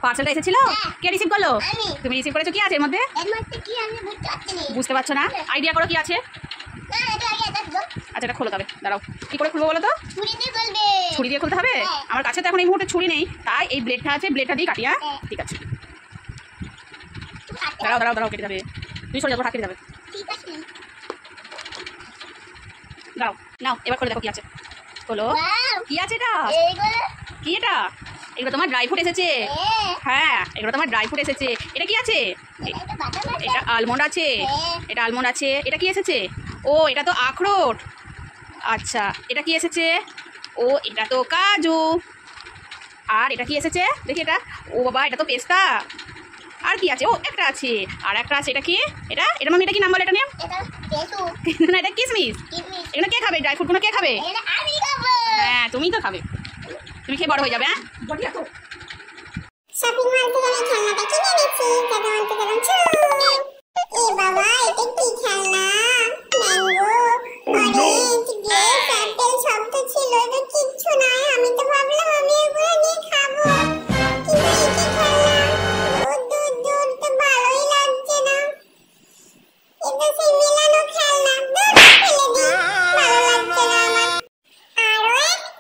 পার্সেলটা এসেছিল? কে রিসিভ করলো? তুমি রিসিভ করেছো? কি আছে এর মধ্যে? বুঝতে পারছো না? আইডিয়া করো কি আছে। আচ্ছা এটা খোলো তবে, দাঁড়াও কি করে খুলবো বলো তো? ছুরি দিয়ে খুলতে হবে? আমার কাছে তো এখন এই মুহূর্তে ছুরি নেই, তাই এই ব্লেডটা আছে, ব্লেডটা দিয়ে কাটি। হ্যাঁ ঠিক আছে, দাঁড়াও দাঁড়াও দাঁড়াও, কেটে যাবে, তুমি সরে যাবো, হাত কেটে যাবে। দাঁড়াও, নাও এবার করে দেখো কি আছে। খোলো, কি আছে এটা? কি এটা? এগুলো তোমার ড্রাই ফ্রুট এসেছে। হ্যাঁ এগুলো তোমার ড্রাই ফ্রুট এসেছে। এটা কি আছে? এটা আলমন্ড আছে। এটা আলমন্ড আছে। এটা কি এসেছে? ও এটা তো আখরোট। আচ্ছা এটা কি এসেছে? ও এটা তো কাজু। আর এটা কি এসেছে দেখি এটা? ও বাবা এটা তো পেস্তা। আর কি আছে? ও একটা আছে, আর একটা আছে। এটা কি? এটা এটা মামি এটা কি নাম বলে? এটা নিয়ে না, এটা কিসমিস। এগুলো কে খাবে? ড্রাই ফ্রুটগুলো কে খাবে? হ্যাঁ তুমিই তো খাবে, তুমি খেয়ে বড় হয়ে যাবে। হ্যাঁ শপিং মল থেকে আমি খেলনাটা কিনে নিয়েছি। দাদা বলতে গেলাম চল। এ বাবা এটা কি খেলনা? ম্যাঙ্গো, অরেঞ্জ, গ্রেপ, অ্যাপেল সব তো ছিল, এটা কিচ্ছু নয়। আমি তো ভাবলাম আমি এগুলো নিয়ে খাবো, কিন্তু এই কি খেলনা? দুধ দুধ দুধ তো ভালোই লাগছে না। এটা সেই মেলানো খেলনা, দুধ ফেলে দিই, ভালো লাগছে না আমার। আরো একটা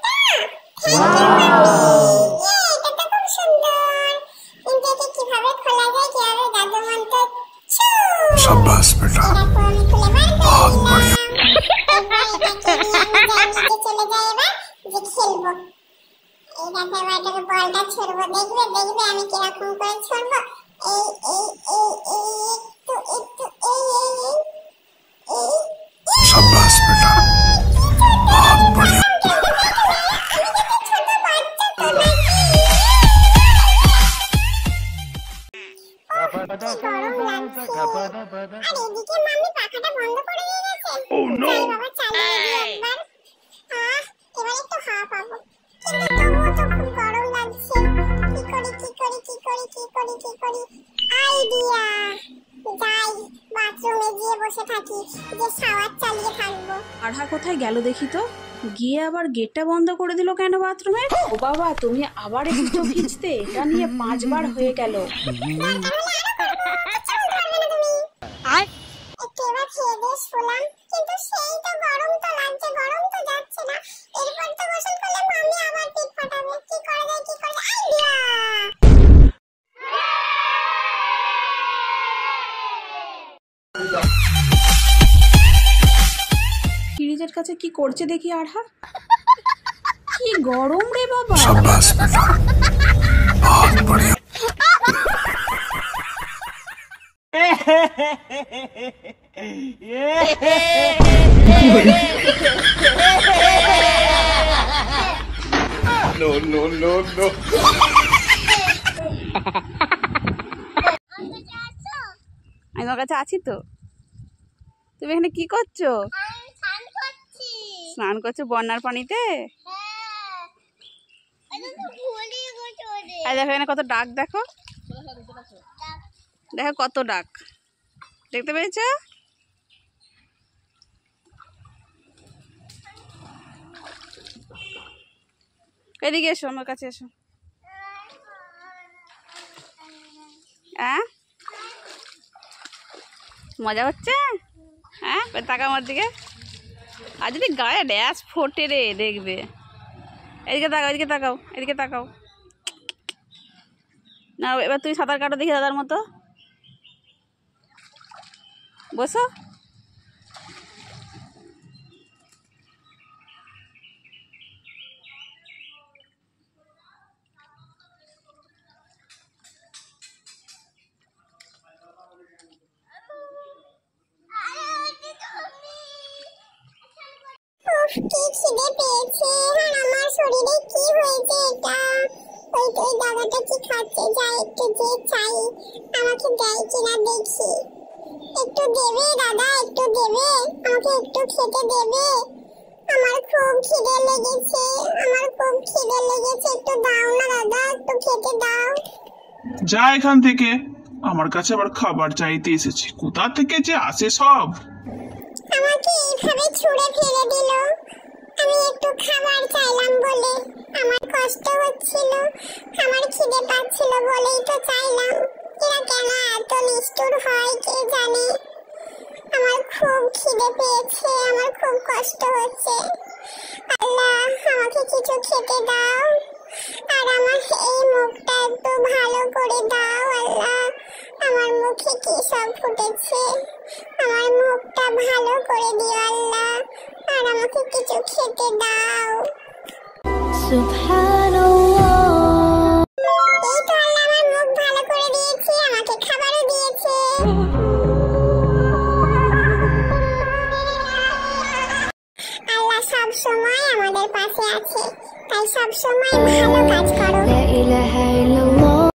शाबाश बेटा, बहुत बढ़िया। शाबाश बेटा, बहुत बढ़िया। আরহা কোথায় গেল দেখি তো? গিয়ে আবার গেটটা বন্ধ করে দিল কেন বাথরুমে? ও বাবা তুমি আবার একটু ভিজতে, এটা নিয়ে 5 বার হয়ে গেল। ফ্রিজের কাছে কি করছে দেখি আরহা? কি গরম রে বাবা। शाबाश बेटा, बहुत बढ़िया। No no no no। আমি তোমার কাছে আছি তো। তুমি এখানে কি করছো? স্নান করছো বন্যার পানিতে? দেখো এখানে কত ডাক, দেখো দেখো কত ডাক, দেখতে পেয়েছো? এদিকে এসো, আমার কাছে এসো। হ্যাঁ মজা হচ্ছে? হ্যাঁ তাকাও আমার দিকে। আর যদি গায়ে ড্যাশ ফোটে রে দেখবে। এদিকে তাকাও, এদিকে তাকাও, এদিকে তাকাও। না এবার তুমি সাঁতার কাটো দেখি দাদার মতো। বসো। কি খিদে পেয়েছে, আর আমার শরীরে কি হয়েছে এটা? ওই দাদাটা কি খাচ্ছে, যাই একটু যে চাই, আমাকে দেয় কিনা দেখি। একটু দেবে দাদা, একটু দেবে আমাকে, একটু খেতে দেবে। আমার খুব খিদে লেগেছে, আমার খুব খিদে লেগেছে, একটু দাও না দাদা, একটু খেতে দাও। যা এখান থেকে, আমার কাছে আবার খাবার চাইতে এসেছি। কোথা থেকে যে আসে সব। আমাকে এইভাবে ছুঁড়ে ফেলে দিল, আমি একটু খাবার চাইলাম বলে, আমার কষ্ট হচ্ছিল, আমার খিদে পাচ্ছিল বলেই তো চাইলাম। এরা কেন এত নিষ্ঠুর হয় কে জানে। আমার খুব খিদে পেয়েছে, আমার খুব কষ্ট হচ্ছে। আল্লাহ আমাকে কিছু খেতে দাও, আর আমার এই মুখটা একটু ভালো করে দাও। আল্লাহ আমার মুখে কি সব ফুটেছে, আমার মুখটা ভালো করে দিও আল্লাহ, আর আমাকে কিছু খেতে দাও। সুবহানাল্লাহ। এই তো আল্লাহ আমার মুখ ভালো করে দিয়েছে, আমাকে খাবারও দিয়েছে।